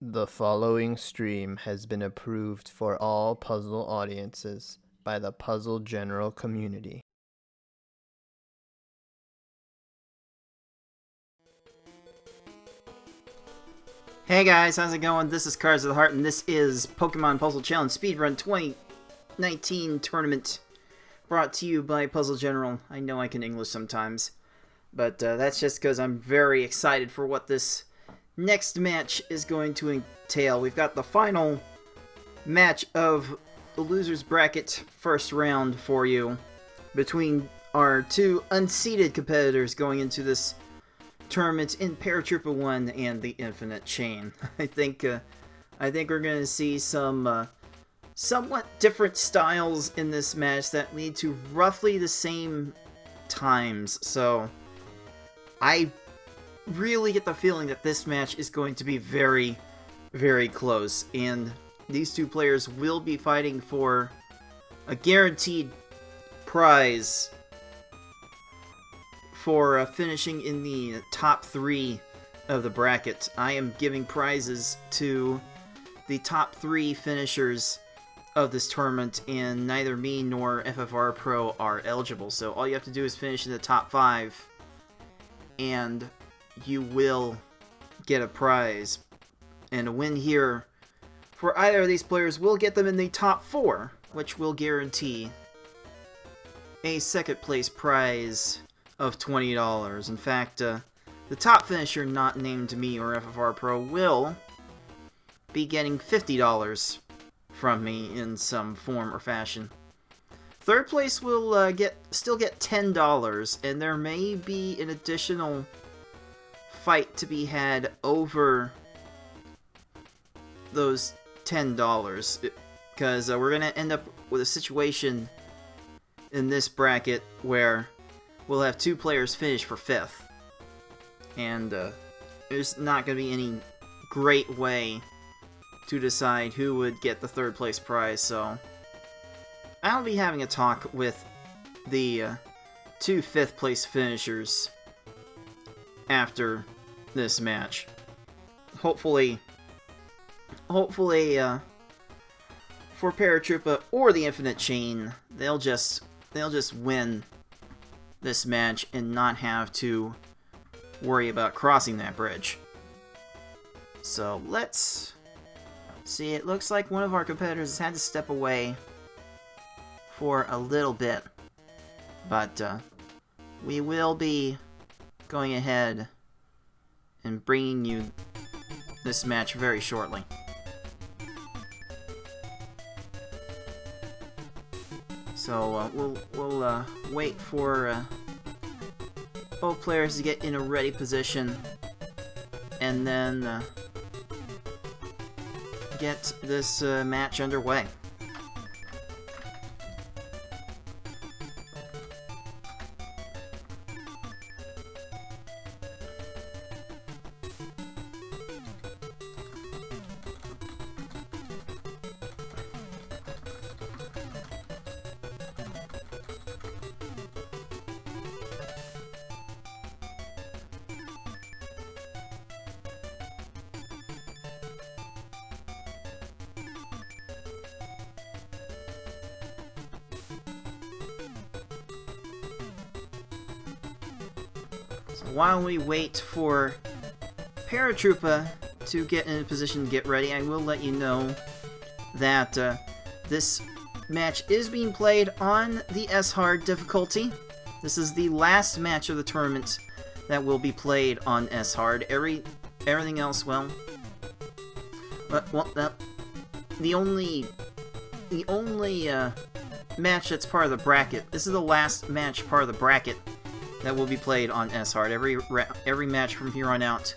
The following stream has been approved for all puzzle audiences by the puzzle general community. Hey guys, how's it going? This is Cards of the Heart, and this is Pokemon Puzzle Challenge Speedrun 2019 Tournament, brought to you by Puzzle General. I know I can English sometimes, but that's just because I'm very excited for what this next match is going to entail. We've got the final match of the loser's bracket first round for you between our two unseeded competitors going into this tournament in Paratroopa1 and TheInfiniteChain. I think we're going to see some somewhat different styles in this match that lead to roughly the same times. So I really get the feeling that this match is going to be very, very close, and these two players will be fighting for a guaranteed prize for finishing in the top 3 of the bracket. I am giving prizes to the top 3 finishers of this tournament, and neither me nor FFR Pro are eligible. So all you have to do is finish in the top 5, and you will get a prize. And a win here for either of these players will get them in the top 4, which will guarantee a second place prize of $20. In fact, the top finisher not named me or FFR Pro will be getting $50 from me in some form or fashion. Third place will still get $10, and there may be an additional fight to be had over those $10, because we're going to end up with a situation in this bracket where we'll have 2 players finish for 5th, and there's not going to be any great way to decide who would get the 3rd place prize. So I'll be having a talk with the 2 5th place finishers after this match. Hopefully for Paratroopa or TheInfiniteChain, they'll just win this match and not have to worry about crossing that bridge. So let's see. It looks like one of our competitors has had to step away for a little bit, but we will be going ahead and bringing you this match very shortly. So we'll wait for both players to get in a ready position, and then get this match underway. While we wait for Paratroopa to get in a position to get ready, I will let you know that this match is being played on the S-Hard difficulty. This is the last match of the tournament that will be played on S-Hard. Everything else, well, the only match that's part of the bracket. This is the last match part of the bracket that will be played on S-Hard. Every match from here on out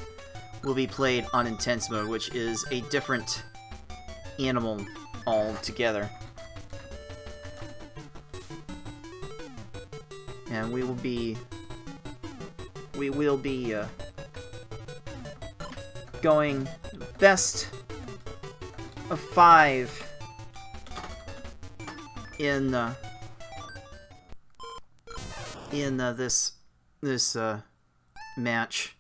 will be played on Intense Mode, which is a different animal altogether. And we will be going best of 5 in this match.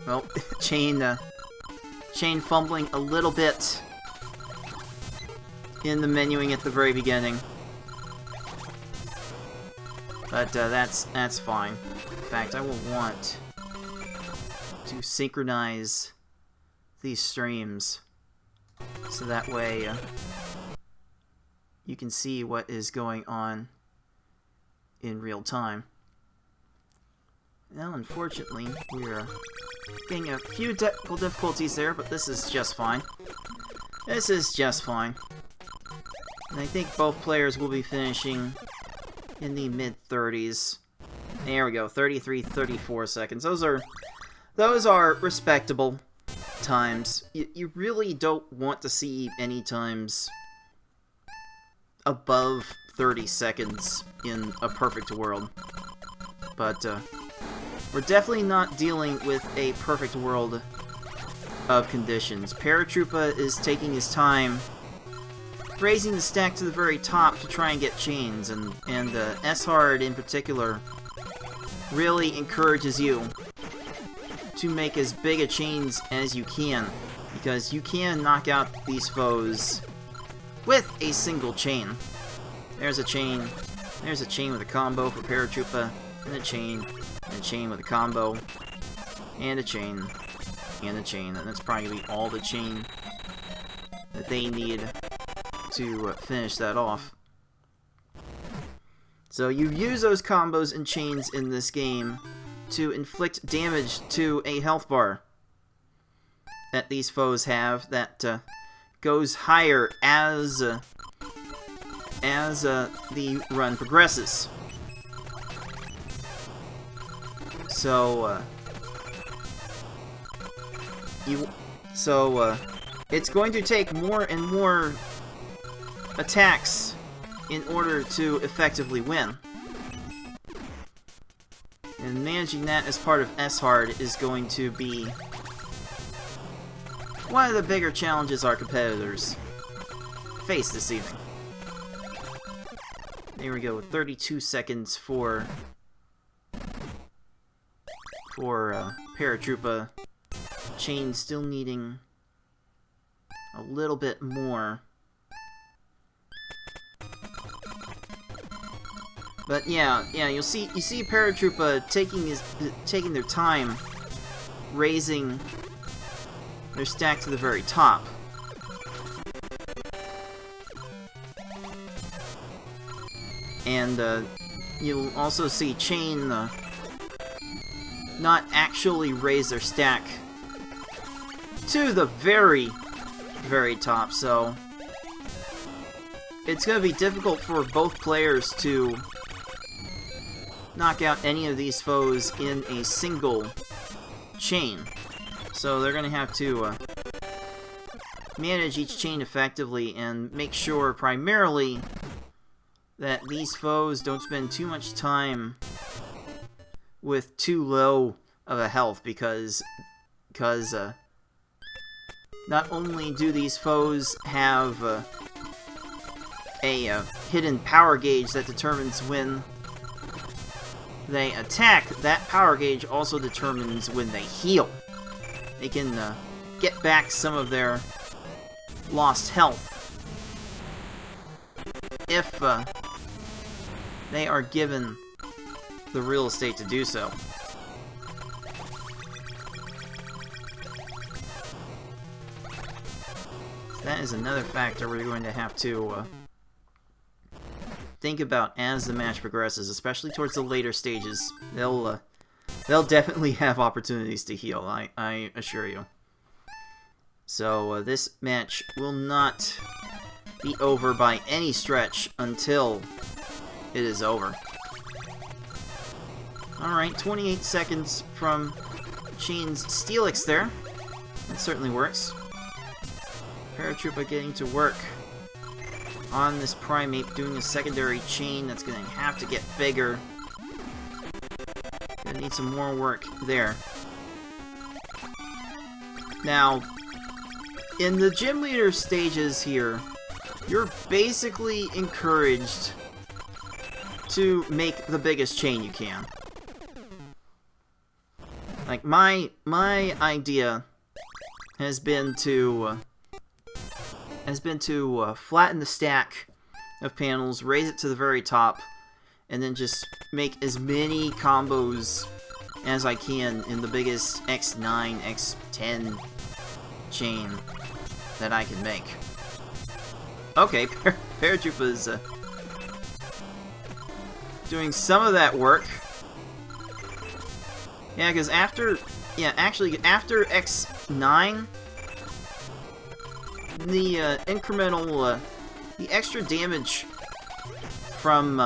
Well, chain fumbling a little bit in the menuing at the very beginning. But that's fine. In fact, I will want to synchronize these streams so that way you can see what is going on in real time. Now, unfortunately, we're getting a few technical difficulties there, but this is just fine. This is just fine. And I think both players will be finishing in the mid-30s. There we go, 33, 34 seconds. Those are respectable times. You really don't want to see any times above 30 seconds in a perfect world. But we're definitely not dealing with a perfect world of conditions. Paratroopa is taking his time, raising the stack to the very top to try and get chains, and S-Hard in particular really encourages you to make as big a chains as you can, because you can knock out these foes with a single chain. There's a chain with a combo for Paratroopa, and a chain with a combo, and a chain, and a chain, and that's probably going to be all the chain that they need to finish that off. So you use those combos and chains in this game to inflict damage to a health bar that these foes have that goes higher as the run progresses. So it's going to take more and more attacks in order to effectively win. And managing that as part of S-Hard is going to be one of the bigger challenges our competitors face this evening. There we go, 32 seconds for Paratroopa. Chain still needing a little bit more. But yeah, you see Paratroopa taking their time, raising their stack to the very top. And you'll also see Chain not actually raise their stack to the very, very top, so it's going to be difficult for both players to knock out any of these foes in a single chain. So they're going to have to manage each chain effectively and make sure primarily that these foes don't spend too much time with too low of a health, because not only do these foes have a hidden power gauge that determines when they attack, that power gauge also determines when they heal. They can get back some of their lost health if they are given the real estate to do so. That is another factor we're going to have to think about as the match progresses, especially towards the later stages. They'll definitely have opportunities to heal, I assure you. So this match will not be over by any stretch until it is over. Alright, 28 seconds from Chain's Steelix there. That certainly works. Paratroopa getting to work on this primate, doing a secondary chain that's going to have to get bigger. Gonna need some more work there. Now, in the gym leader stages here, you're basically encouraged to make the biggest chain you can. Like, my idea has been to flatten the stack of panels, raise it to the very top, and then just make as many combos as I can in the biggest X9, X10 chain that I can make. Okay, Paratroopa is doing some of that work. Yeah, because after X9, the incremental, the extra damage from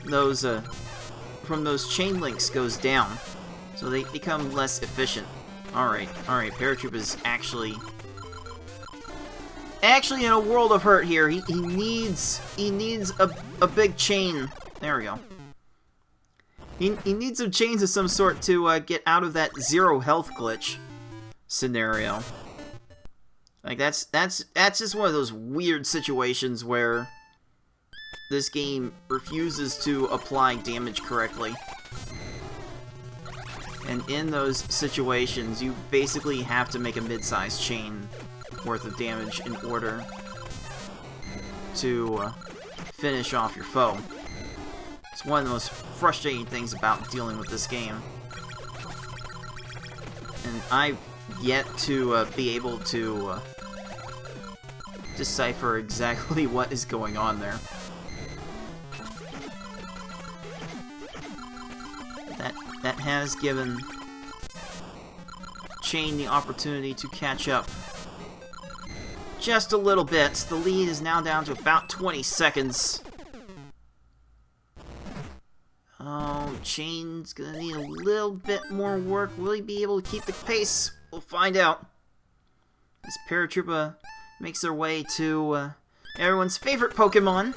those chain links goes down, so they become less efficient. All right, Paratroopa is actually in a world of hurt here. He needs a big chain. There we go. He needs some chains of some sort to get out of that 0 health glitch scenario. Like, that's just one of those weird situations where this game refuses to apply damage correctly. And in those situations, you basically have to make a mid-sized chain worth of damage in order to finish off your foe. It's one of the most frustrating things about dealing with this game. And I've yet to be able to decipher exactly what is going on there. That has given Chain the opportunity to catch up just a little bit. The lead is now down to about 20 seconds. Oh, Chain's gonna need a little bit more work. Will he be able to keep the pace? We'll find out. As Paratroopa makes their way to everyone's favorite Pokemon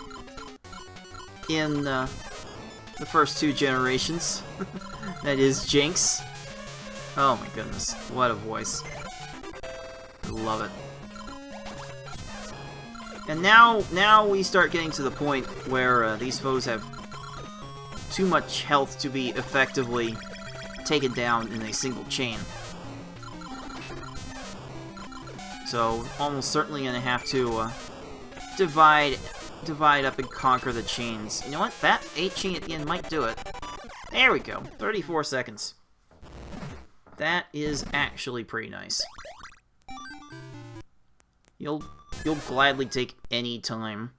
in the first 2 generations. That is Jinx. Oh my goodness, what a voice. I love it. And now we start getting to the point where these foes have too much health to be effectively taken down in a single chain. So, almost certainly gonna have to divide up and conquer the chains. You know what? That 8 chain at the end might do it. There we go. 34 seconds. That is actually pretty nice. You'll gladly take any time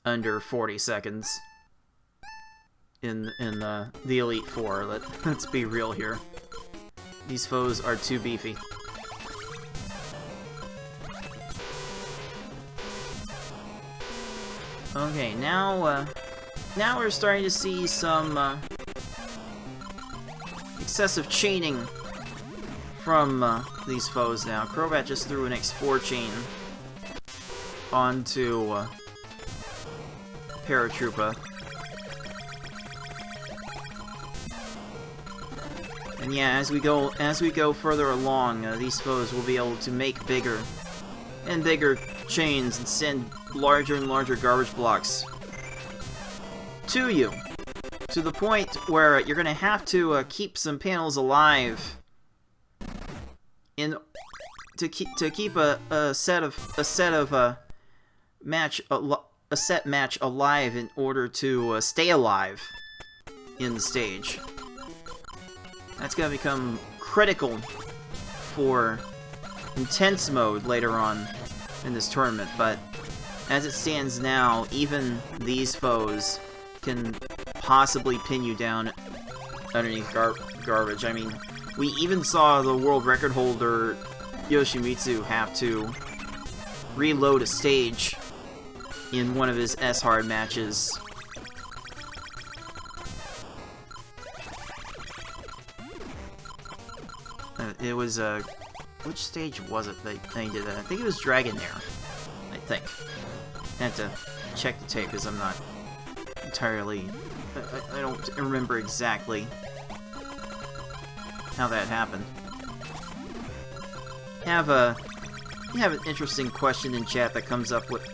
under 40 seconds in the Elite Four. Let's be real here. These foes are too beefy. Okay, now we're starting to see some excessive chaining from these foes now. Crobat just threw an X4 chain onto Paratroopa. And yeah, as we go further along, these foes will be able to make bigger and bigger chains and send larger and larger garbage blocks to you, to the point where you're gonna have to keep some panels alive to keep a set match alive in order to stay alive in the stage. That's gonna become critical for intense mode later on in this tournament, but as it stands now, even these foes can possibly pin you down underneath garbage. I mean, we even saw the world record holder Yoshimitsu have to reload a stage in one of his S-Hard matches. It was, which stage was it that he did that? I think it was Dragonair. I think. I have to check the tape because I'm not entirely... I don't remember exactly how that happened. You have an interesting question in chat that comes up with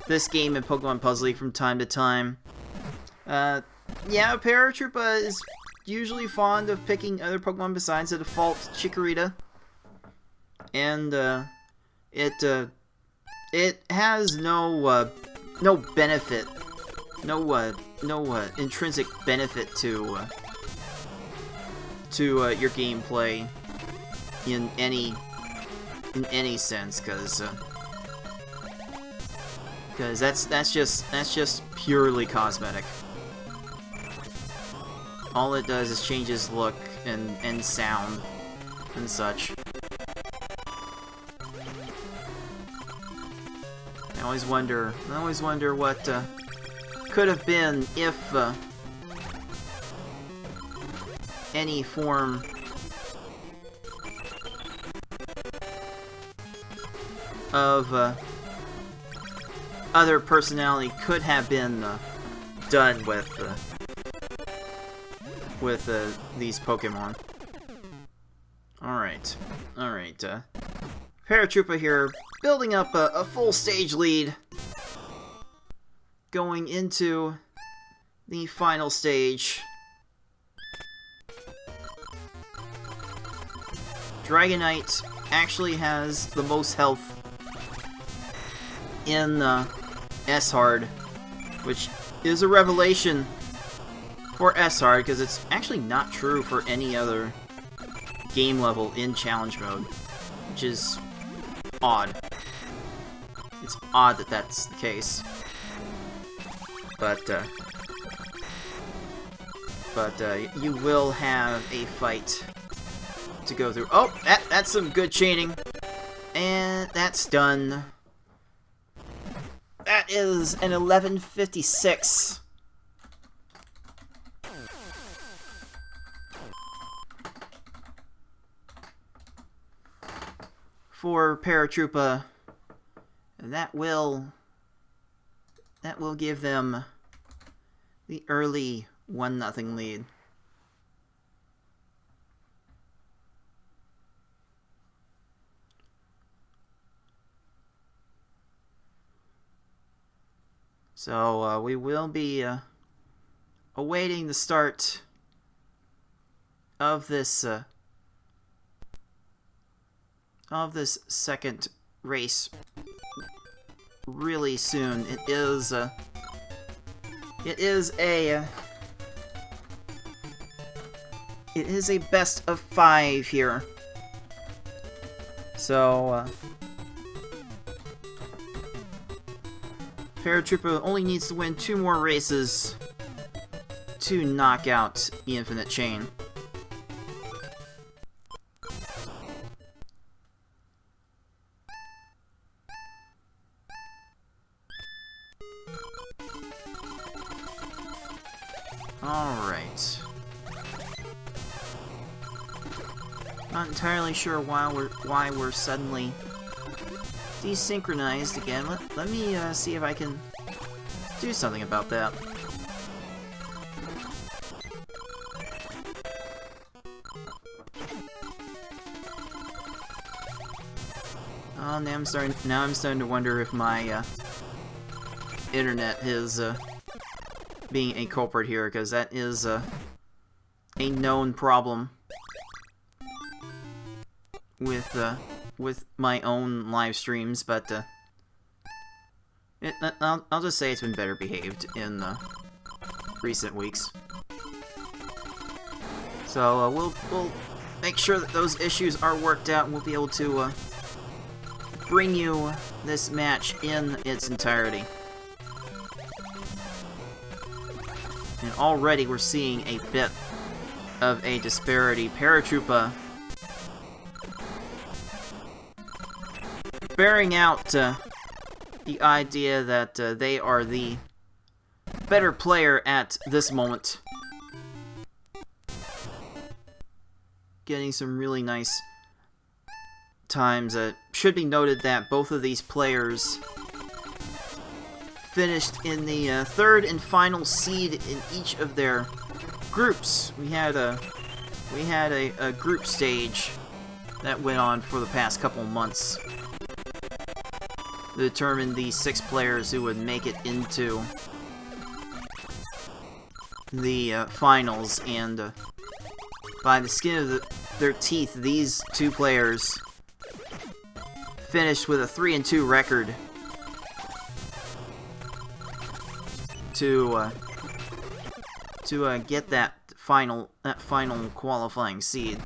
this game in Pokemon Puzzle League from time to time. Yeah, Paratroopa is usually fond of picking other Pokemon besides the default Chikorita. And, it has no benefit, no intrinsic benefit to your gameplay in any sense, because that's just purely cosmetic. All it does is changes look and sound and such. I always wonder what could have been if any form of other personality could have been done with these Pokemon. Alright. Paratroopa here, building up a full stage lead, going into the final stage. Dragonite actually has the most health in S-Hard, which is a revelation for S-Hard, because it's actually not true for any other game level in challenge mode, which is odd. It's odd that that's the case. But you will have a fight to go through. Oh, that's some good chaining. And that's done. That is an 11:56. For Paratroopa, and that will give them the early 1-0 lead. So we will be awaiting the start of this second race really soon. It is a best of 5 here. So Paratroopa only needs to win 2 more races to knock out the Infinite Chain. Alright. Not entirely sure why we're suddenly desynchronized again. Let me see if I can do something about that. Oh, now I'm starting to wonder if my internet is being a culprit here, because that is a known problem with my own live streams, but I'll just say it's been better behaved in recent weeks. So we'll make sure that those issues are worked out, and we'll be able to bring you this match in its entirety. And already we're seeing a bit of a disparity. Paratroopa bearing out the idea that they are the better player at this moment. Getting some really nice times. It should be noted that both of these players finished in the 3rd and final seed in each of their groups. We had a group stage that went on for the past couple months to determine the 6 players who would make it into the finals, and by the skin of their teeth, these two players finished with a 3-2 record to get that final qualifying seed.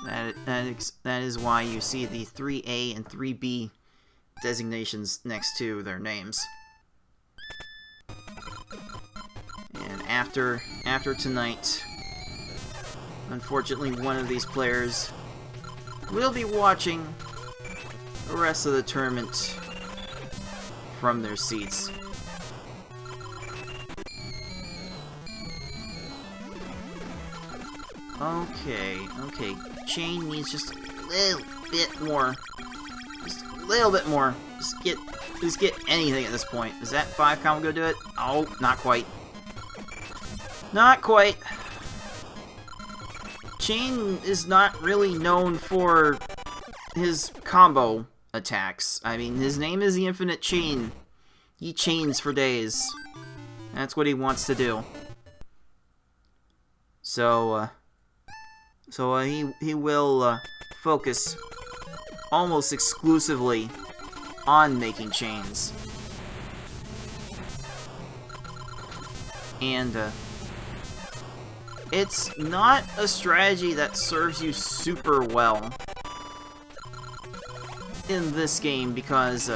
That is why you see the 3A and 3B designations next to their names. And after tonight, unfortunately, one of these players will be watching the rest of the tournament from their seats. Okay. Chain needs just a little bit more. Just a little bit more. Just get anything at this point. Is that 5 combo gonna do it? Oh, not quite. Not quite. Chain is not really known for his combo attacks. I mean, his name is TheInfiniteChain. He chains for days. That's what he wants to do. So he will focus almost exclusively on making chains. And it's not a strategy that serves you super well in this game because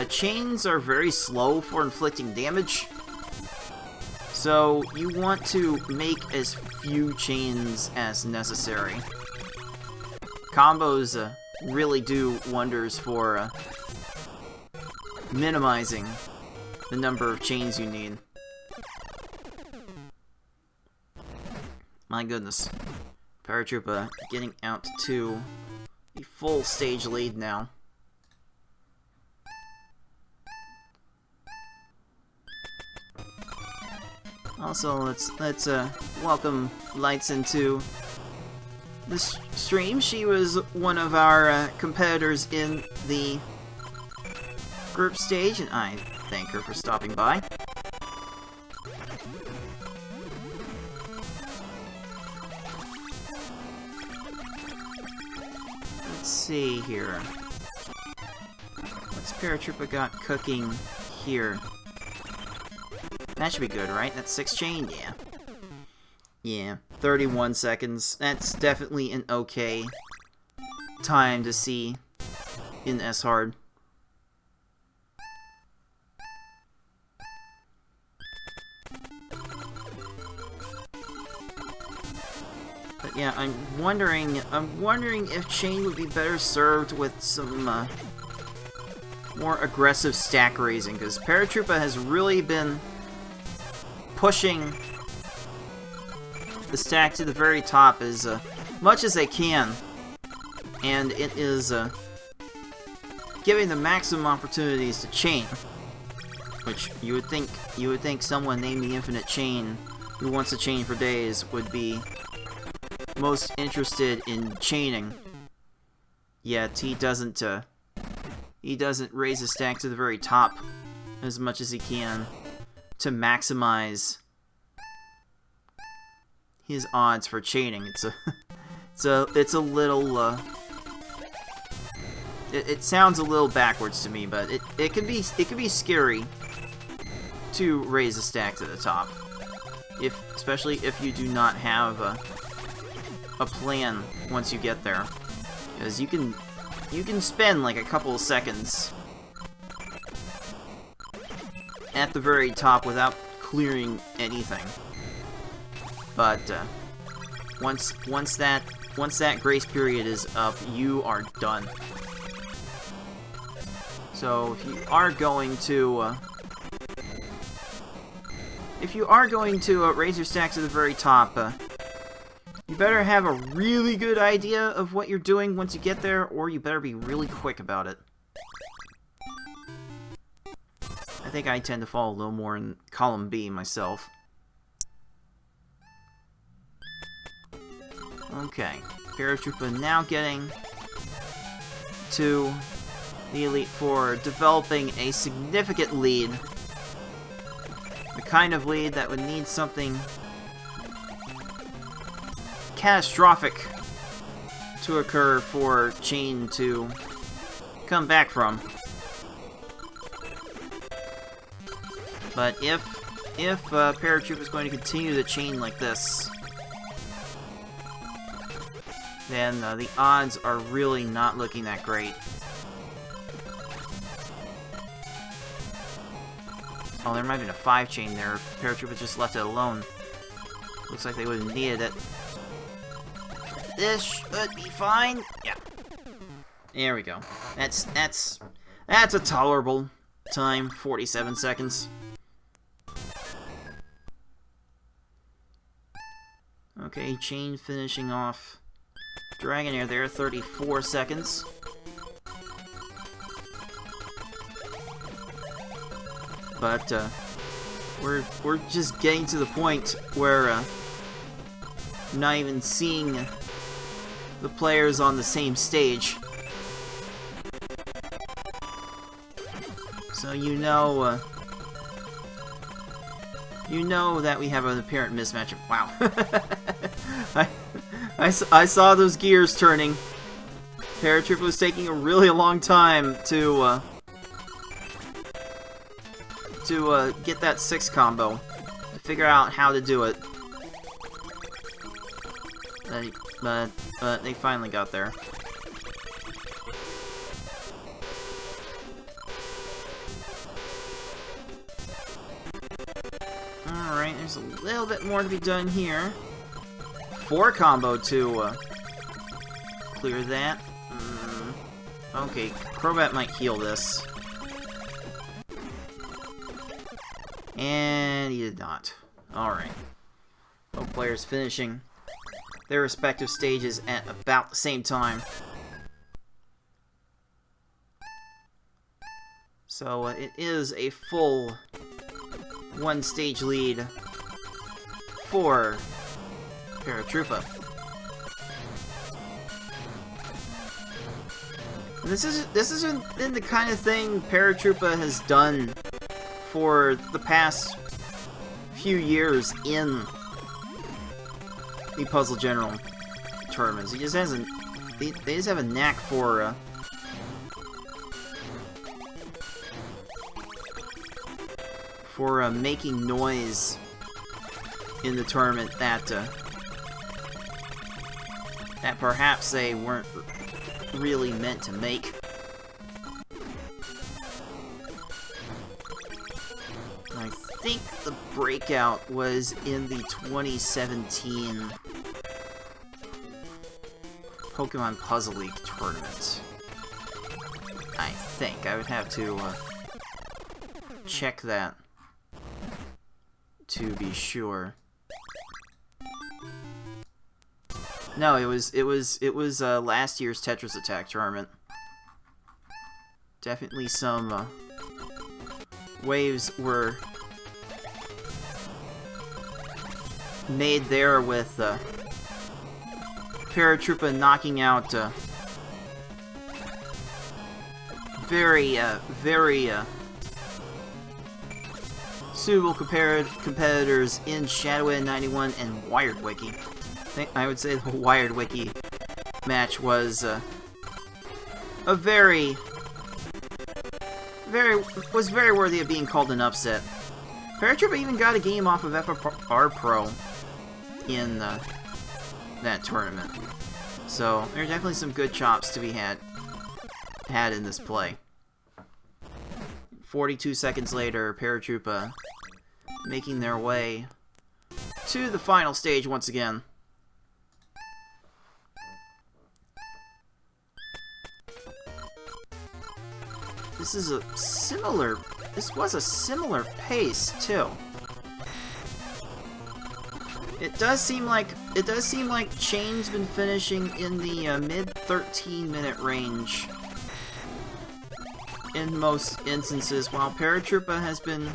chains are very slow for inflicting damage. So you want to make as few chains as necessary. Combos really do wonders for minimizing the number of chains you need. My goodness. Paratroopa getting out to a full stage lead now. Also, let's welcome Lights into the stream. She was one of our competitors in the group stage, and I thank her for stopping by. Let's see here. What's Paratroopa got cooking here? That should be good, right? That's 6 chain? Yeah. Yeah. 31 seconds. That's definitely an okay time to see in S-Hard. But yeah, I'm wondering if chain would be better served with some more aggressive stack raising, because Paratroopa has really been pushing the stack to the very top as much as they can, and it is giving the maximum opportunities to chain, which you would think someone named TheInfiniteChain who wants to chain for days would be most interested in chaining. Yet he doesn't raise his stack to the very top as much as he can to maximize his odds for chaining. It's a little it sounds a little backwards to me, but it can be scary to raise a stack to the top, especially if you do not have a plan once you get there, because you can spend like a couple of seconds at the very top without clearing anything. But once that grace period is up, you are done. So if you are going to raise your stack to the very top, you better have a really good idea of what you're doing once you get there, or you better be really quick about it. I think I tend to fall a little more in column B myself. Okay, Paratroopa now getting to the Elite Four developing a significant lead. The kind of lead that would need something catastrophic to occur for Chain to come back from. But if Paratroopa is going to continue the Chain like this, then the odds are really not looking that great. Oh, there might have been a 5 chain there. Paratroopa just left it alone. Looks like they would have needed it. This should be fine. Yeah. There we go. That's a tolerable time. 47 seconds. Okay, Chain finishing off Dragonair there, 34 seconds. But we're just getting to the point where not even seeing the players on the same stage. So you know that we have an apparent mismatch. Wow. I saw those gears turning. Paratroopa was taking a really long time to get that 6 combo, to figure out how to do it. But they finally got there. Alright, there's a little bit more to be done here. 4 combo to clear that. Okay, Crobat might heal this. And he did not. Alright. Both players finishing their respective stages at about the same time. So it is a full 1-stage lead for Paratroopa. And this isn't the kind of thing Paratroopa has done for the past few years in the Puzzle General tournaments. He just hasn't. They just have a knack for making noise in the tournament that that perhaps they weren't really meant to make. I think the breakout was in the 2017 Pokemon Puzzle League tournament. I think. I would have to check that to be sure. No, it was last year's Tetris Attack tournament. Definitely some waves were made there with Paratroopa knocking out very suitable competitors in Shadowhead 91 and Wired Wiki. I would say the Wired Wiki match was very worthy of being called an upset. Paratroopa even got a game off of FR Pro in that tournament. So there are definitely some good chops to be had in this play. 42 seconds later, Paratroopa making their way to the final stage once again. This was a similar pace too. It does seem like Chain's been finishing in the mid 13-minute range in most instances, while Paratroopa has been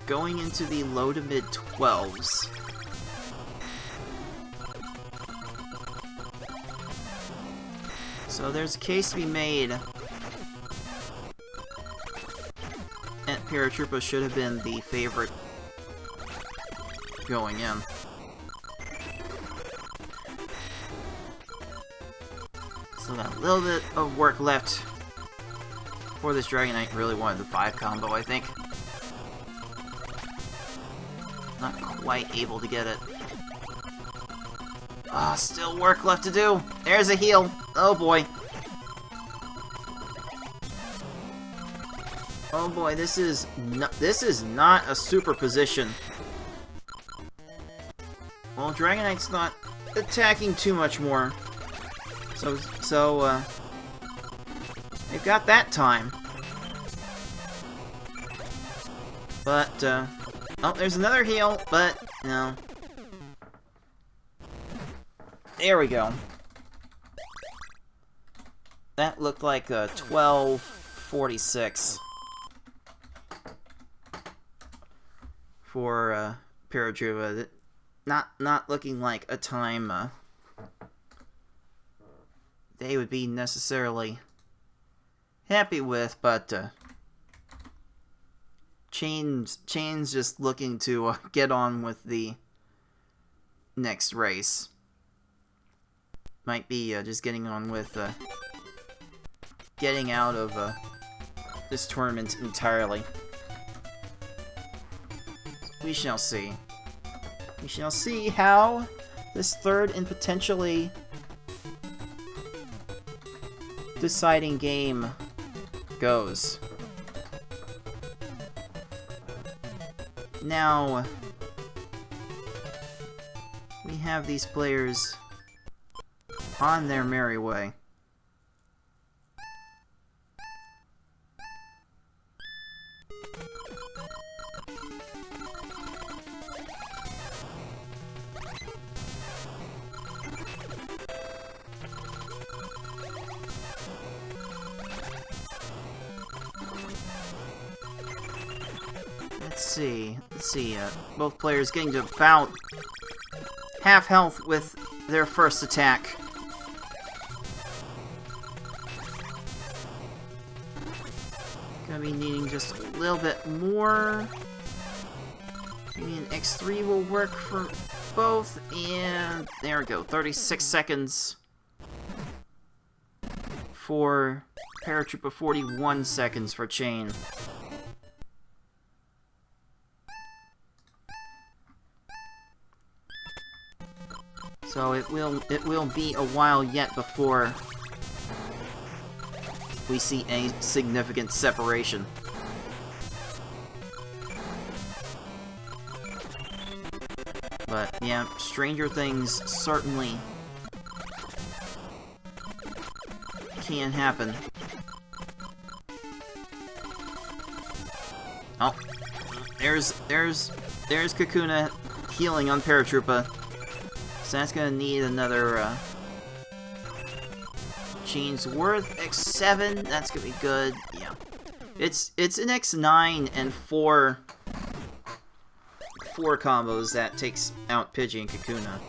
going into the low to mid 12s. So there's a case to be made Paratroopa should have been the favorite going in. Still got a little bit of work left for this Dragon Knight. Really wanted the 5 combo, I think. Not quite able to get it. Ah, still work left to do. There's a heal. Oh boy. Oh boy, this is not a super position. Well, Dragon Knight's not attacking too much more. So they've got that time. But, oh, there's another heal, but, no. There we go. That looked like a 12:46 for Paratroopa. Not looking like a time they would be necessarily happy with, but Chain's just looking to get on with the next race. Might be just getting on with getting out of this tournament entirely. We shall see. We shall see how this third and potentially deciding game goes. Now, we have these players on their merry way. Let's see, both players getting to about half health with their first attack. Gonna be needing just a little bit more. Maybe an X3 will work for both, and there we go, 36 seconds for Paratroopa, 41 seconds for Chain. So it will be a while yet before we see any significant separation. But yeah, stranger things certainly can happen. Oh, there's Kakuna healing on Paratroopa. So that's gonna need another Chain's Worth X7. That's gonna be good. Yeah, it's an X9 and four combos that takes out Pidgey and Kakuna,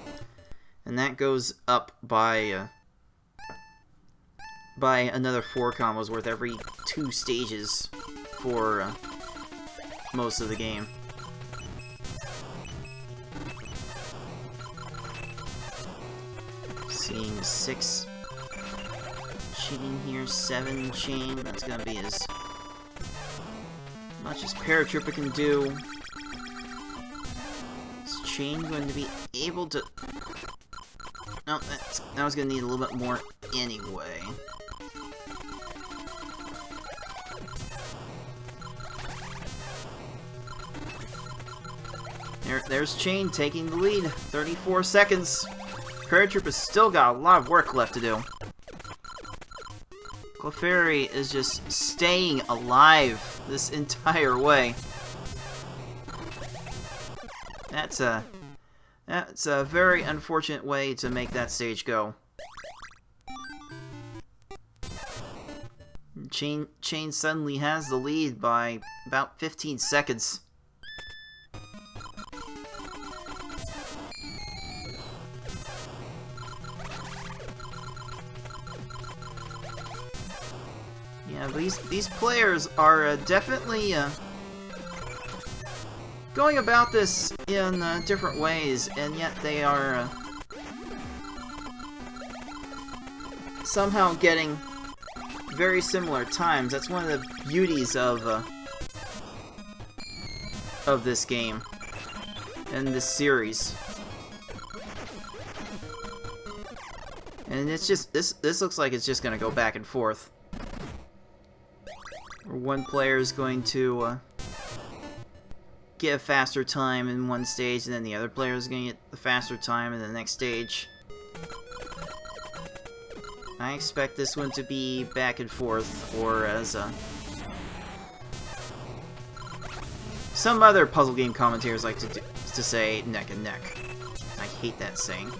and that goes up by another 4 combos worth every 2 stages for most of the game. Seeing 6 Chain here, 7 Chain. That's gonna be as much as Paratroopa can do. Is Chain going to be able to... No, that was gonna need a little bit more anyway. There's Chain taking the lead. 34 seconds. Paratroopa's still got a lot of work left to do. Clefairy is just staying alive this entire way. That's a very unfortunate way to make that stage go. Chain suddenly has the lead by about 15 seconds. Yeah, these players are definitely going about this in different ways, and yet they are somehow getting very similar times. That's one of the beauties of this game and this series. And it's just this looks like it's just gonna go back and forth. Where one player is going to get a faster time in one stage, and then the other player is going to get the faster time in the next stage. I expect this one to be back and forth, or as some other puzzle game commentators like to say, neck and neck. I hate that saying.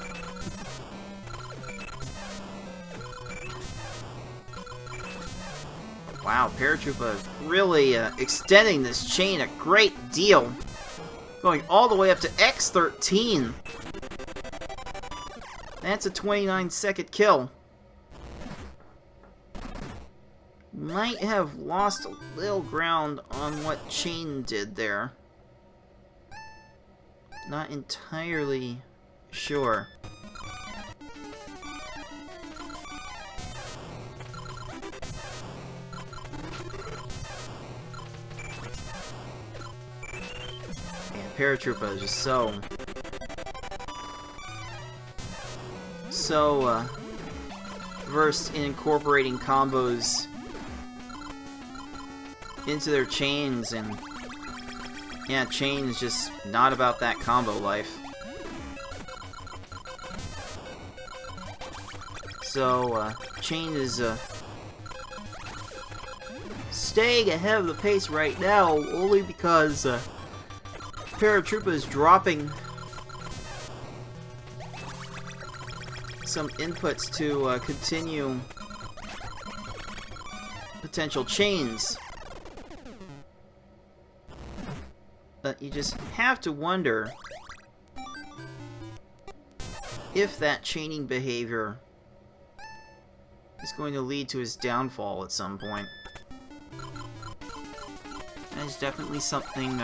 Wow, Paratroopa really extending this chain a great deal. Going all the way up to X13. That's a 29-second kill. Might have lost a little ground on what Chain did there. Not entirely sure. Paratroopa is just so versed in incorporating combos into their chains, and yeah, Chain is just not about that combo life. So Chain is staying ahead of the pace right now, only because Paratroopa is dropping some inputs to continue potential chains. But you just have to wonder if that chaining behavior is going to lead to his downfall at some point. That is definitely something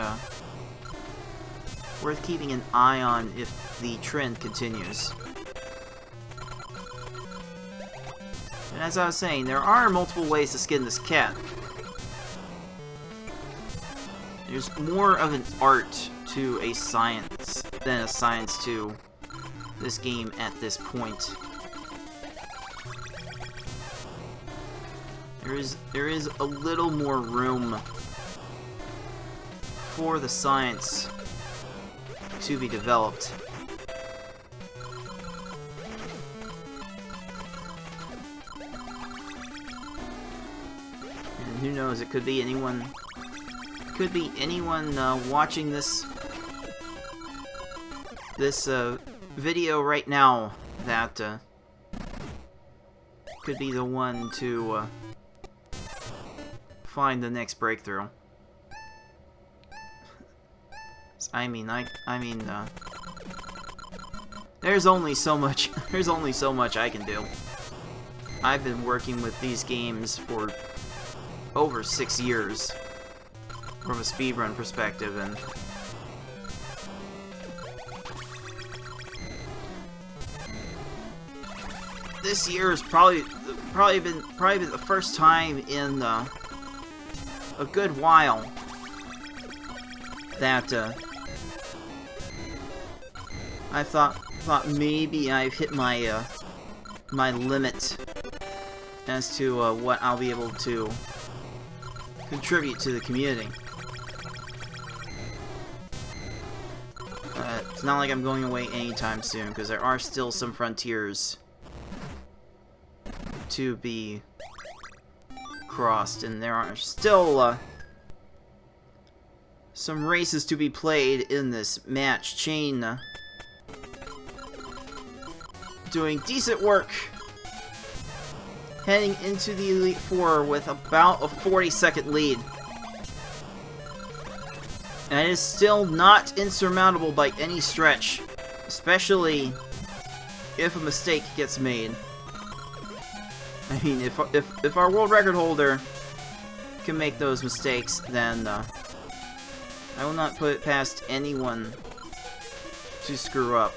worth keeping an eye on if the trend continues. And as I was saying, there are multiple ways to skin this cat. There's more of an art to a science than a science to this game at this point. There is a little more room for the science to be developed. And who knows, it could be anyone watching this video right now that could be the one to find the next breakthrough. I mean, there's only so much I can do. I've been working with these games for over 6 years from a speedrun perspective, and this year has probably been the first time in a good while that I thought maybe I've hit my my limit as to what I'll be able to contribute to the community. It's not like I'm going away anytime soon, because there are still some frontiers to be crossed, and there are still some races to be played in this match. Chain doing decent work, heading into the Elite Four with about a 40-second lead. And it is still not insurmountable by any stretch, especially if a mistake gets made. I mean, if our world record holder can make those mistakes, then I will not put it past anyone to screw up.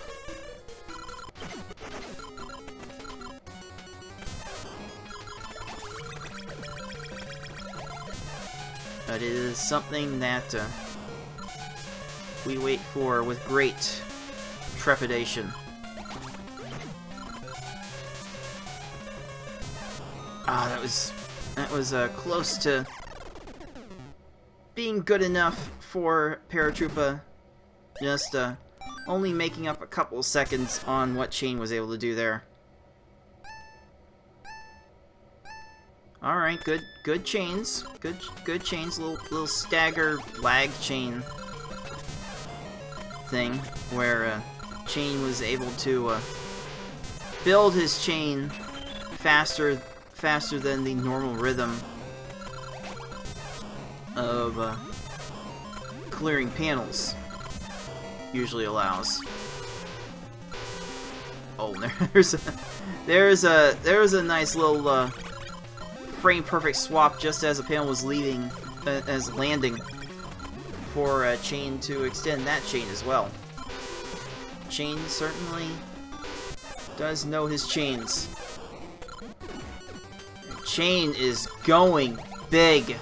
But it is something that we wait for with great trepidation. Ah, that was close to being good enough for Paratroopa. Just only making up a couple seconds on what Chain was able to do there. All right, good chains, good chains. Little stagger lag chain thing where Chain was able to build his chain faster than the normal rhythm of clearing panels usually allows. Oh, there's a nice little frame perfect swap just as a panel was leaving, as landing, for Chain to extend that chain as well. Chain certainly does know his chains. Chain is going big.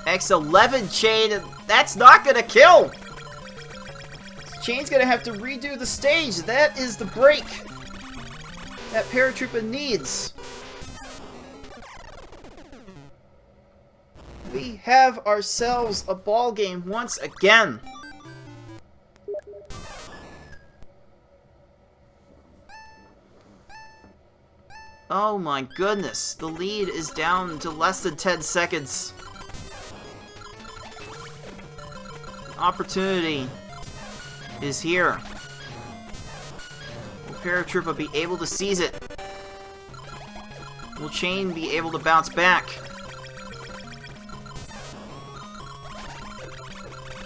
X11 Chain, that's not gonna kill! Chain's gonna have to redo the stage. That is the break that Paratroopa needs. We have ourselves a ball game once again. Oh my goodness, the lead is down to less than 10 seconds. Opportunity is here. Will Paratroopa be able to seize it? Will Chain be able to bounce back?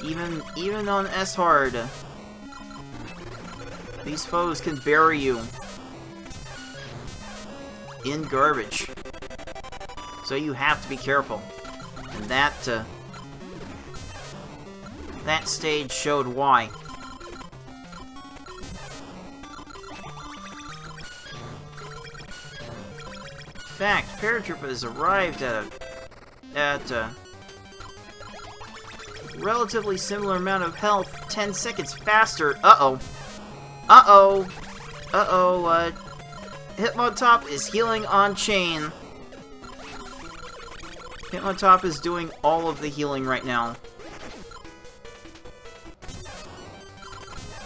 Even on S-Hard, these foes can bury you in garbage. So you have to be careful. And that stage showed why. In fact, Paratroopa has arrived at a relatively similar amount of health, 10 seconds faster. Uh-oh. Uh-oh. Uh-oh, Hitmontop is healing on Chain. Hitmontop is doing all of the healing right now.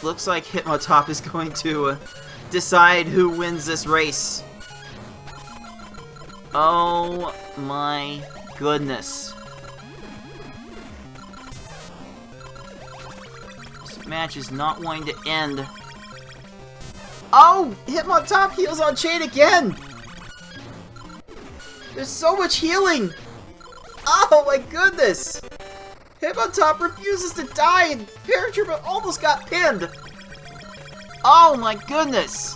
Looks like Hitmontop is going to decide who wins this race. Oh my goodness. This match is not going to end. Oh! Hitmontop heals on Chain again! There's so much healing! Oh my goodness! Hitmontop refuses to die and Paratroopa almost got pinned! Oh my goodness!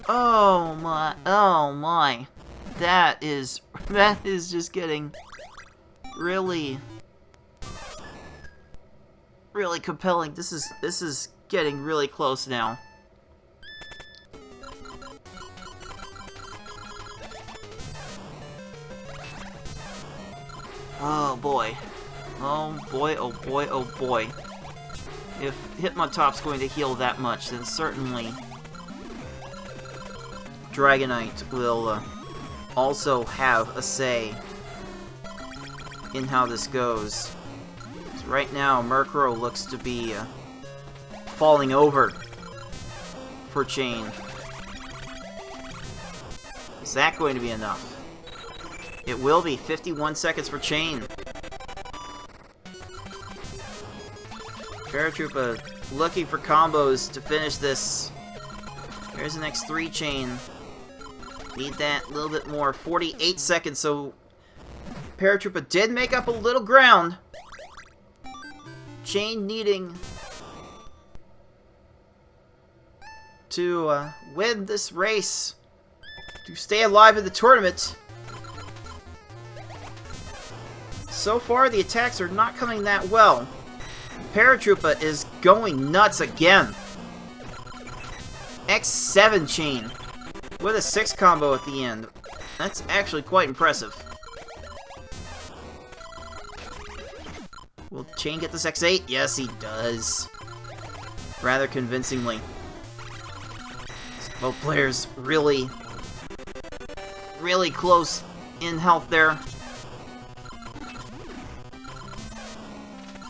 Oh my. That is just getting really compelling. This is getting really close now. Oh boy. Oh boy, oh boy, oh boy. If Hitmontop's going to heal that much, then certainly Dragonite will also have a say in how this goes. So right now, Murkrow looks to be falling over for Chain. Is that going to be enough? It will be. 51 seconds for Chain. Paratroopa looking for combos to finish this. There's the next 3 Chain. Need that little bit more. 48 seconds, so Paratroopa did make up a little ground. Chain needing to win this race to stay alive in the tournament. so far the attacks are not coming that well. Paratroopa is going nuts again. X7 chain with a 6 combo at the end. That's actually quite impressive. Will Chain get this X8? Yes, he does. Rather convincingly. Both players really close in health there.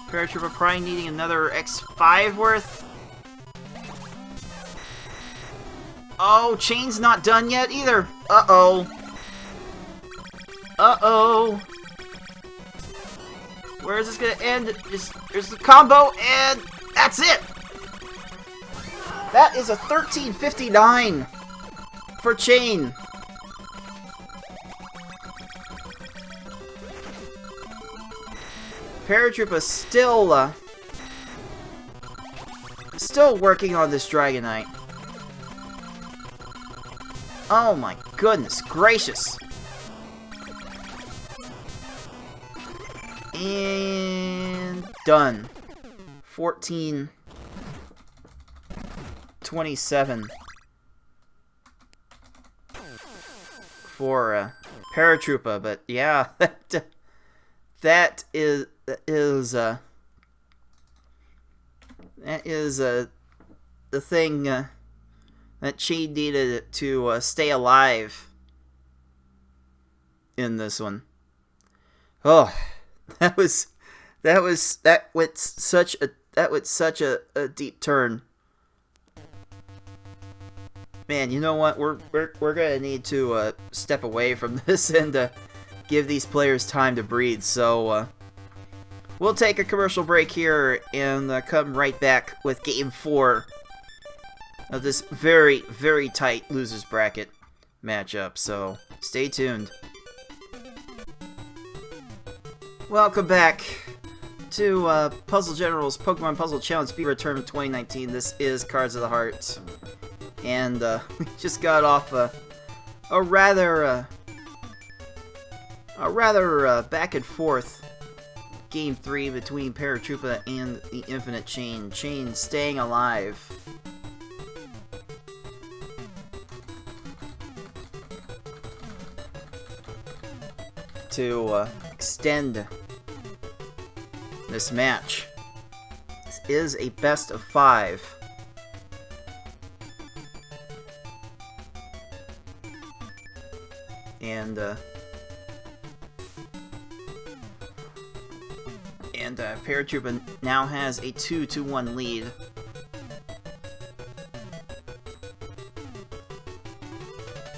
Paratroopa probably needing another X5 worth. Oh, Chain's not done yet either. Uh-oh. Uh-oh. Where is this gonna end? There's the combo, and that's it! That is a 1359 for Chain. Paratroopa still working on this Dragonite. Oh my goodness gracious. And done. 14-27 for Paratroopa, but yeah, that is the thing that Chain needed to stay alive in this one. Oh, that went such a deep turn. Man, you know what? We're gonna need to step away from this and give these players time to breathe. So we'll take a commercial break here and come right back with Game 4 of this very, very tight losers bracket matchup. So stay tuned. Welcome back to Puzzle General's Pokemon Puzzle Challenge Speedrun Tournament 2019. This is Cards of the Heart, and we just got off a rather back and forth Game 3 between Paratroopa and TheInfiniteChain. Chain staying alive. To extend this match. This is a best of 5. And Paratroopa now has a 2-1 lead.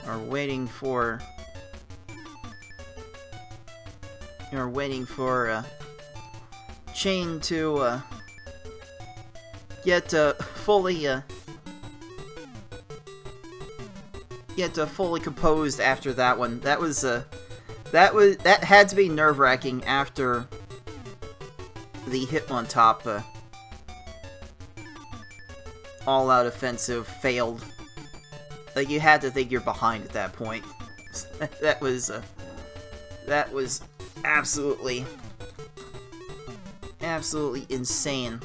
Are waiting for Chain to get fully composed after that one. That had to be nerve-wracking after the Hitmontop all-out offensive failed. Like, you had to think you're behind at that point. that was absolutely insane.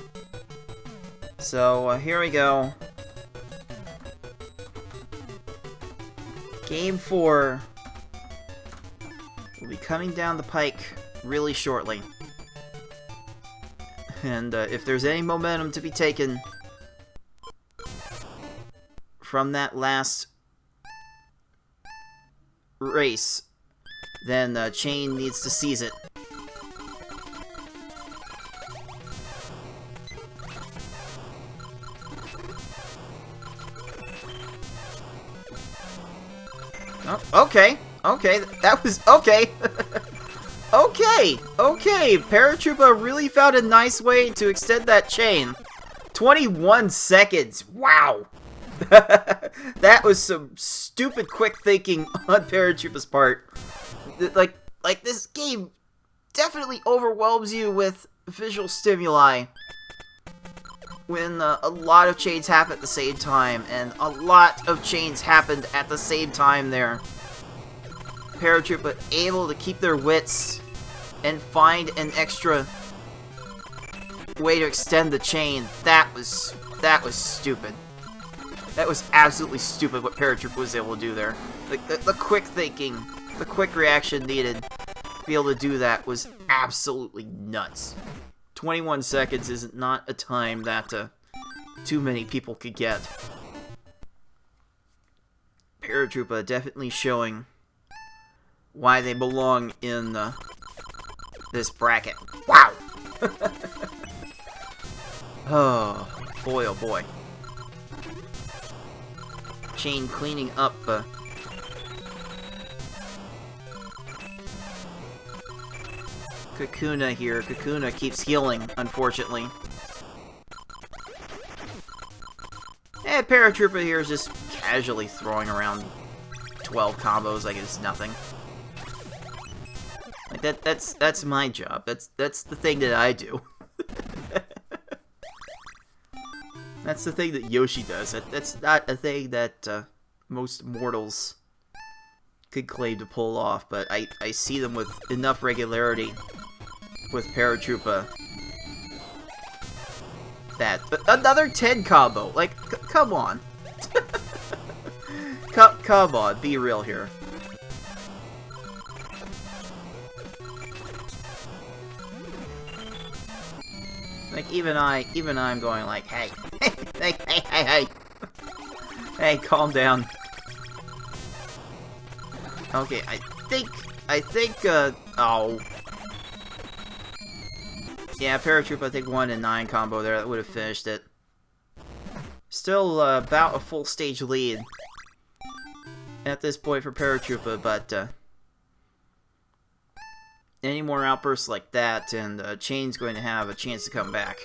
So here we go. Game 4 will be coming down the pike really shortly. And if there's any momentum to be taken from that last race, then Chain needs to seize it. Oh, okay, that was okay. Okay, Paratroopa really found a nice way to extend that chain. 21 seconds, wow. That was some stupid quick thinking on Paratroopa's part. Like this game definitely overwhelms you with visual stimuli when a lot of chains happen at the same time, and a lot of chains happened at the same time there. Paratroopa able to keep their wits and find an extra way to extend the chain. That was stupid. That was absolutely stupid what Paratroopa was able to do there. The quick thinking, the quick reaction needed to be able to do that was absolutely nuts. 21 seconds is not a time that too many people could get. Paratroopa definitely showing why they belong in this bracket. Wow! Oh boy, oh boy. Chain cleaning up. Kakuna here. Kakuna keeps healing, unfortunately. And Paratroopa here is just casually throwing around 12 combos like it's nothing. Like that's my job. That's the thing that I do. That's the thing that Yoshi does. That's not a thing that most mortals could claim to pull off, but I see them with enough regularity with Paratroopa that... Another 10 combo! Like, come on. Come on, be real here. Like, even I'm going like, hey, hey, hey, calm down. Okay, I think, oh. Yeah, Paratroopa, I think 1 and 9 combo there, that would have finished it. Still, about a full stage lead at this point for Paratroopa, but, any more outbursts like that, and Chain's going to have a chance to come back.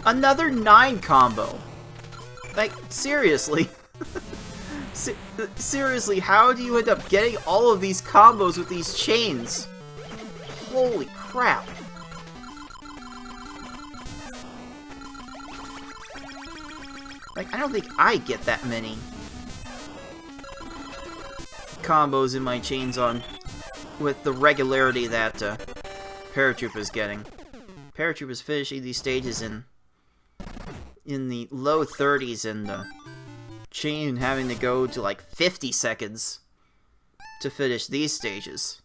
Another 9 combo! Like, seriously? Seriously, how do you end up getting all of these combos with these chains? Holy crap! Like, I don't think I get that many combos in my chains on with the regularity that Paratroopa is getting. Paratroopa is finishing these stages in the low 30s, and Chain having to go to like 50 seconds to finish these stages.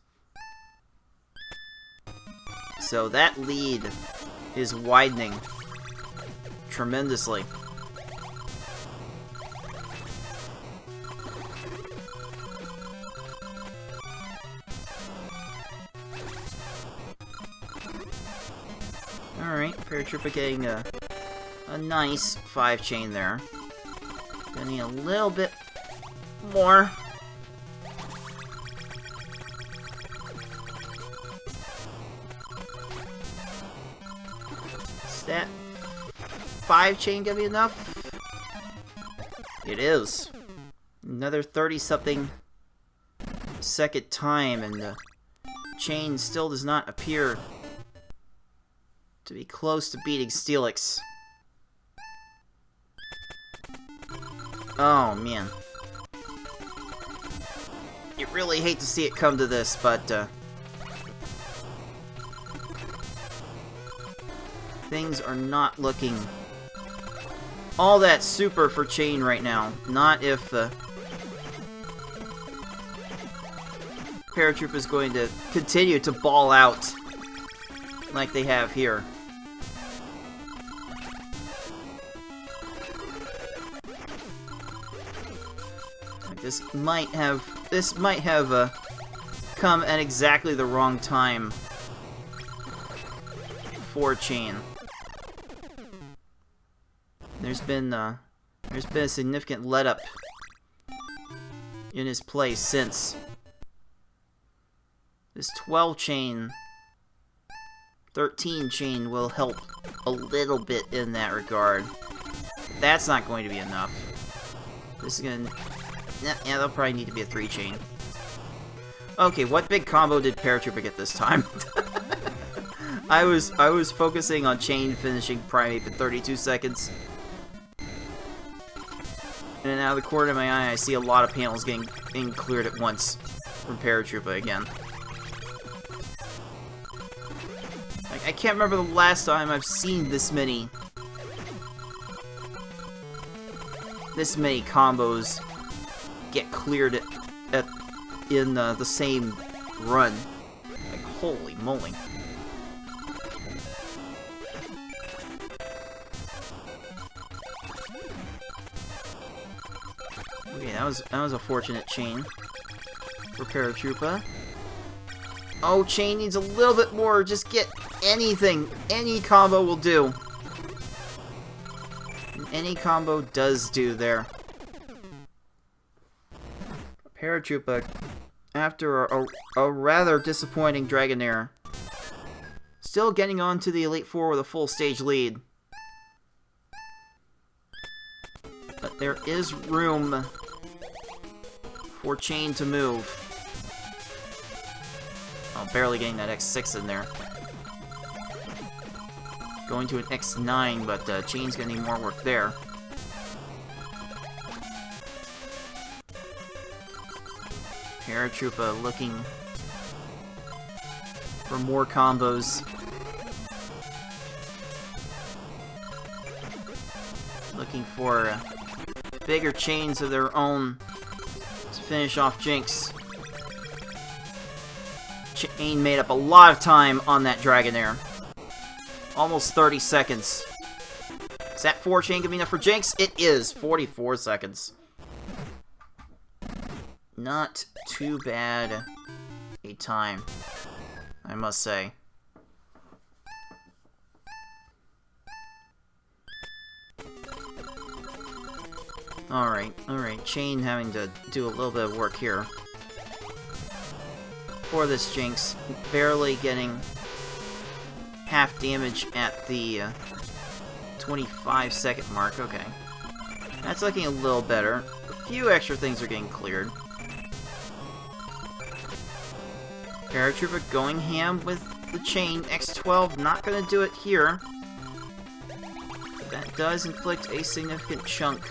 So that lead is widening tremendously. Alright, Paratroopa getting a nice 5 chain there. Gonna need a little bit more. Is that 5 chain gonna be enough? It is. Another 30-something second time, and the chain still does not appear to be close to beating Steelix. Oh, man. You really hate to see it come to this, but, things are not looking all that super for Chain right now. Not if, Paratroopa is going to continue to ball out like they have here. This might have come at exactly the wrong time for Chain. There's been a significant let-up in his play since. This 12 chain, 13 chain will help a little bit in that regard. But that's not going to be enough. This is gonna... Yeah, there'll probably need to be a 3 chain. Okay, what big combo did Paratroopa get this time? I was focusing on Chain finishing Primate for 32 seconds. and out of the corner of my eye, I see a lot of panels getting cleared at once from Paratroopa again. Like, I can't remember the last time I've seen this many combos get cleared in the same run. Like, holy moly. Okay, that was a fortunate chain for Paratroopa. Oh, chain needs a little bit more. Just get anything. Any combo will do. And any combo does do there. Paratroopa, after a rather disappointing Dragonair, still getting on to the Elite Four with a full stage lead. But there is room for Chain to move. Oh, barely getting that X6 in there. Going to an X9, but Chain's gonna need more work there. Paratroopa looking for more combos. Looking for bigger chains of their own to finish off Jinx. Chain made up a lot of time on that Dragonair. Almost 30 seconds. Is that 4 chain gonna be enough for Jinx? It is! 44 seconds. Not too bad a time, I must say. Alright, Chain having to do a little bit of work here. For this Jinx, barely getting half damage at the 25-second mark. Okay. That's looking a little better. A few extra things are getting cleared. Paratroopa going ham with the chain. X12 not gonna do it here. But that does inflict a significant chunk.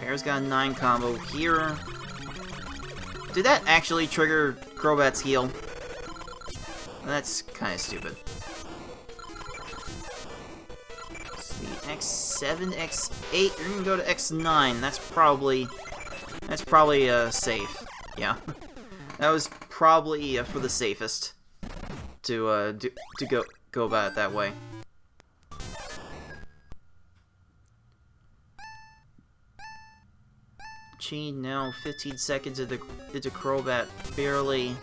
Para's got a 9 combo here. Did that actually trigger Crobat's heal? That's kind of stupid. So the X7, X8, you're gonna go to X9. That's probably safe. Yeah. That was probably for the safest to go about it that way. Chain now 15 seconds into Crobat, barely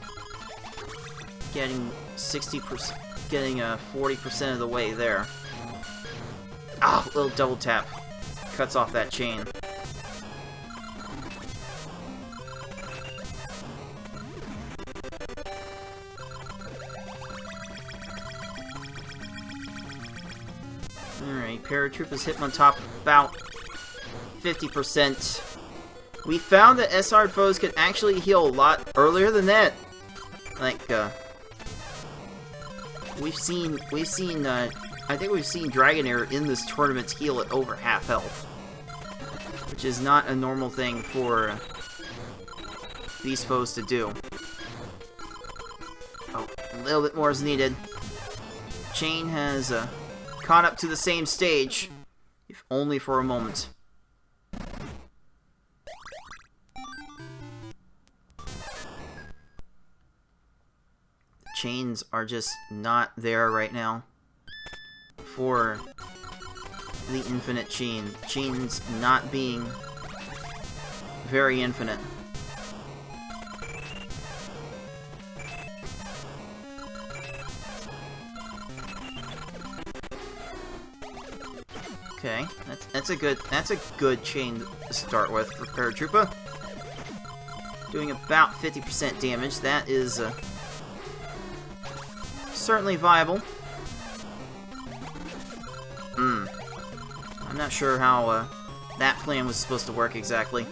getting 60%, getting 40% of the way there. Ah, little double tap cuts off that chain. Alright, Paratroopa's hitting on top about 50%. We found that S-Hard foes can actually heal a lot earlier than that. Like, we've seen, I think we've seen Dragonair in this tournament heal at over half health. Which is not a normal thing for these foes to do. Oh, a little bit more is needed. Chain has, caught up to the same stage, if only for a moment. Chains are just not there right now for the infinite chain. Chains not being very infinite. Okay, that's a good chain to start with for Paratroopa. Doing about 50% damage. That is certainly viable. I'm not sure how that plan was supposed to work exactly.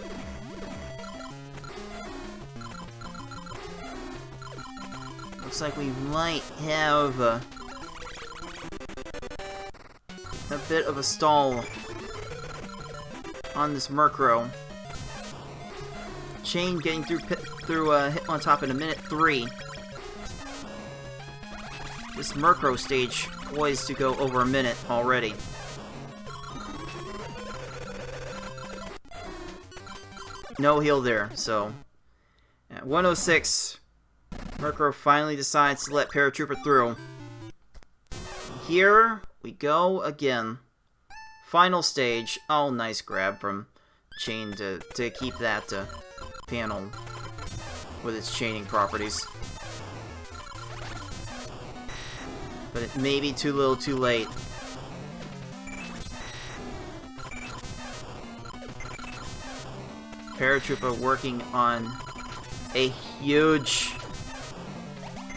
Looks like we might have a bit of a stall on this Murkrow. Chain getting through hit on top in a minute 3. This Murkrow stage poised to go over a minute already. No heal there, so at 106, Murkrow finally decides to let Paratroopa through. Here we go again. Final stage. Oh, nice grab from Chain to keep that panel with its chaining properties. But it may be too little too late. Paratroopa working on a huge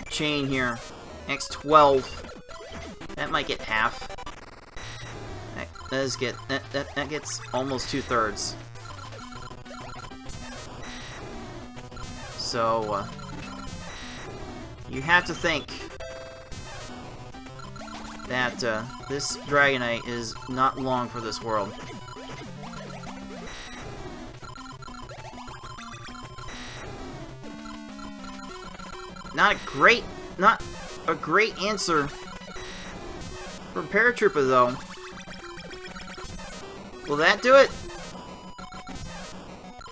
chain here. X12. That might get half. That gets almost 2/3. So you have to think that this Dragonite is not long for this world. Not a great answer from Paratroopa though. Will that do it?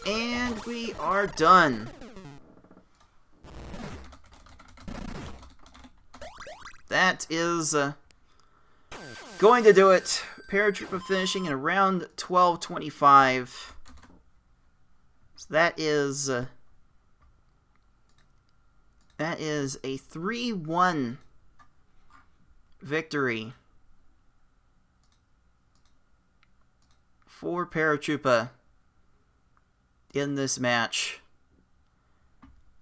And we are done. That is going to do it. Paratroopa finishing in around 12:25. So that is a 3-1 victory for Paratroopa in this match,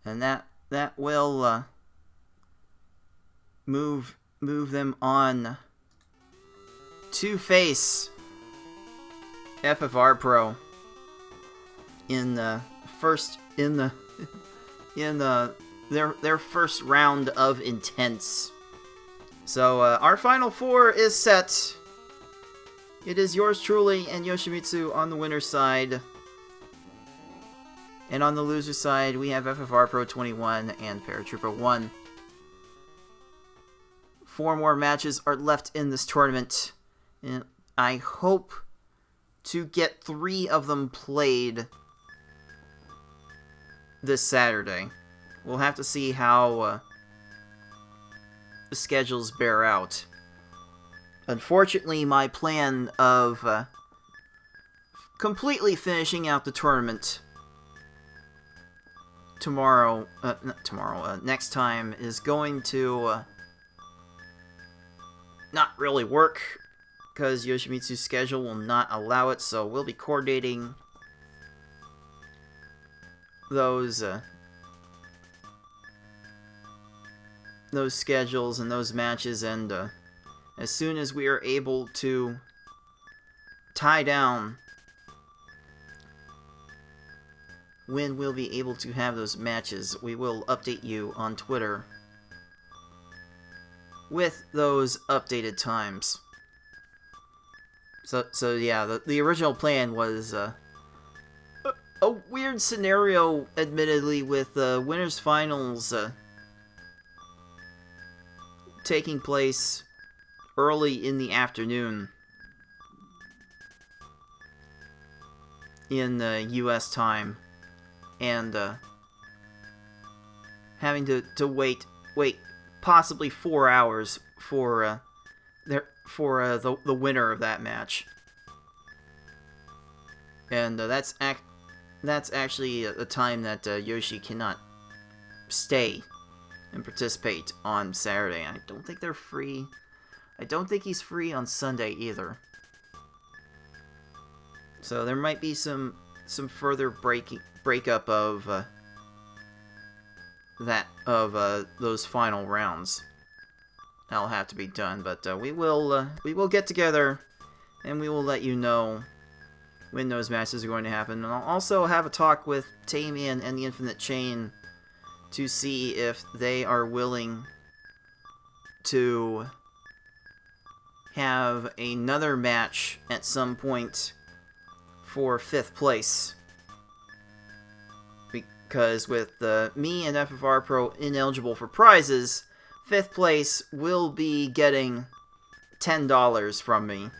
and that will move them on to face FFR Pro in their first round of Intense. So our final 4 is set. It is yours truly and Yoshimitsu on the winner's side. And on the loser side, we have FFR Pro 21 and Paratroopa1. 4 more matches are left in this tournament. And I hope to get 3 of them played this Saturday. We'll have to see how the schedules bear out. Unfortunately, my plan of completely finishing out the tournament next time is going to not really work, because Yoshimitsu's schedule will not allow it, so we'll be coordinating those schedules and those matches, and as soon as we are able to tie down when we'll be able to have those matches, we will update you on Twitter with those updated times. So yeah, the original plan was a weird scenario, admittedly, with winners finals taking place early in the afternoon in US time, and having to wait possibly 4 hours for the winner of that match. And that's actually the time that Yoshi cannot stay and participate on Saturday. I don't think they're free. I don't think he's free on Sunday either. So there might be some further breakup of those final rounds. That'll have to be done, but we will get together and we will let you know when those matches are going to happen. And I'll also have a talk with Tamian and TheInfiniteChain to see if they are willing to have another match at some point for 5th place. Because with me and FFR Pro ineligible for prizes, 5th place will be getting $10 from me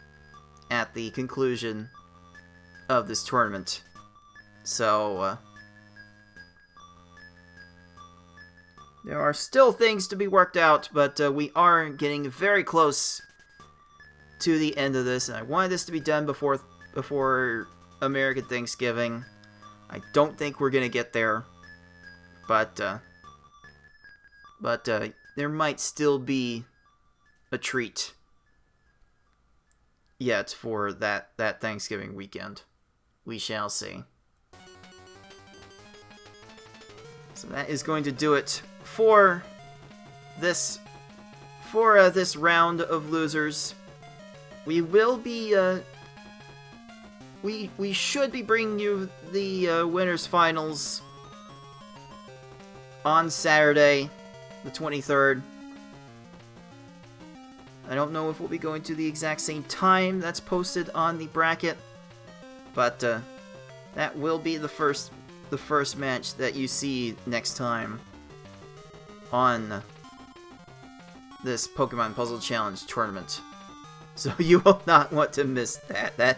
at the conclusion of this tournament. So, there are still things to be worked out, but we are getting very close to the end of this, and I wanted this to be done before American Thanksgiving. I don't think we're gonna get there, but there might still be a treat yet for that Thanksgiving weekend. We shall see. So that is going to do it for this round of losers. We will be we should be bringing you the winners finals on Saturday, the 23rd. I don't know if we'll be going to the exact same time that's posted on the bracket, but that will be the first match that you see next time on this Pokemon Puzzle Challenge tournament. So you will not want to miss that.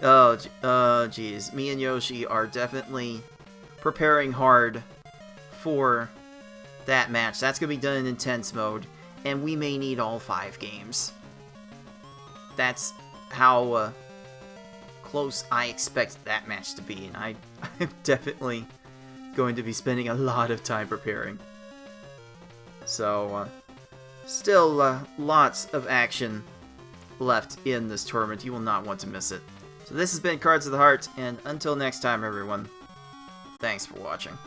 Oh geez. Me and Yoshi are definitely preparing hard for that match. That's going to be done in intense mode, and we may need all 5 games. That's how close I expect that match to be, and I'm definitely going to be spending a lot of time preparing. So, still lots of action left in this tournament. You will not want to miss it. So this has been Cards of the Heart, and until next time, everyone, thanks for watching.